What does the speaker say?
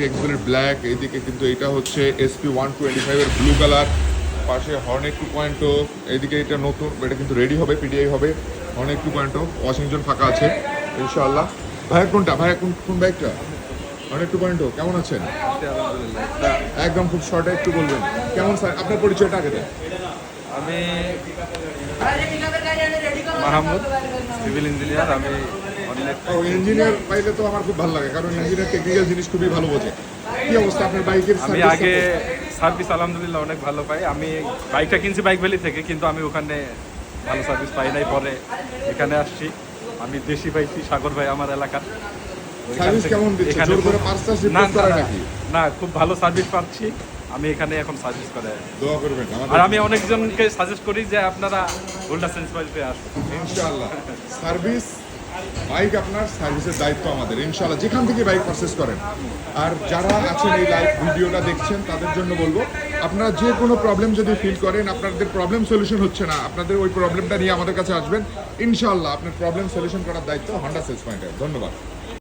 এক্সেলের black, এইদিকে কিন্তু এটা হচ্ছে SP125 এর ব্লু কালার, পাশে হর্নেট 2.0, এইদিকে এটা নতুন, এটা কিন্তু রেডি হবে, পিডিআই হবে। হর্নেট 2.0, ওয়াশিংটন ফাঁকা আছে ইনশাআল্লাহ। ভাইয়া কোনটা, ভাইয়া কোন বাইকটা? হর্নেট 2.0। কেমন আছেন? একদম খুব শর্টে একটু বলবেন কেমন স্যার, আপনার পরিচয়টা আগে দেন। আমি মাহমুদ, সিভিল ইঞ্জিনিয়ার। আমি ইঞ্জিনিয়ার পাইলে তো আমার খুব ভালো লাগে, কারণ ইঞ্জিনিয়ার টেকনিক্যাল জিনিস খুবই ভালো বোঝে। কি অবস্থা আপনার বাইকের? আমি আগে সার্ভিস আলহামদুলিল্লাহ অনেক ভালো পাই। আমি বাইকটা কিনছি বাইক ভ্যালি থেকে, কিন্তু আমি ওখানে ভালো সার্ভিস পাই নাই। পরে এখানে আসছি, আমি দেশি পাইছি, সাগর ভাই আমার এলাকার। সার্ভিস কেমন দিচ্ছে? জোর করে পার্সেস রিপ্লেস করে নাকি? না, খুব ভালো সার্ভিস পাচ্ছি আমি এখানে। এখন সার্ভিস করে দোয়া করবেন আর আমি অনেকজনকে সাজেস্ট করি যে আপনারা হোন্ডা সেন্স পাইতে আসুন ইনশাআল্লাহ। সার্ভিস বাইক, আপনার সার্ভিসের দায়িত্ব আমাদের ইনশাআল্লাহ, যেখান থেকে বাইক পারচেস করেন। আর যারা আছেন এই লাইভ ভিডিওটা দেখছেন তাদের জন্য বলবো, আপনারা যে কোনো প্রবলেম যদি ফিল করেন, আপনাদের প্রবলেম সলিউশন হচ্ছে না, আপনাদের ওই প্রবলেমটা নিয়ে আমাদের কাছে আসবেন ইনশাআল্লাহ। আপনার প্রবলেম সলিউশন করার দায়িত্ব হন্ডা সেলস পয়েন্টের। ধন্যবাদ।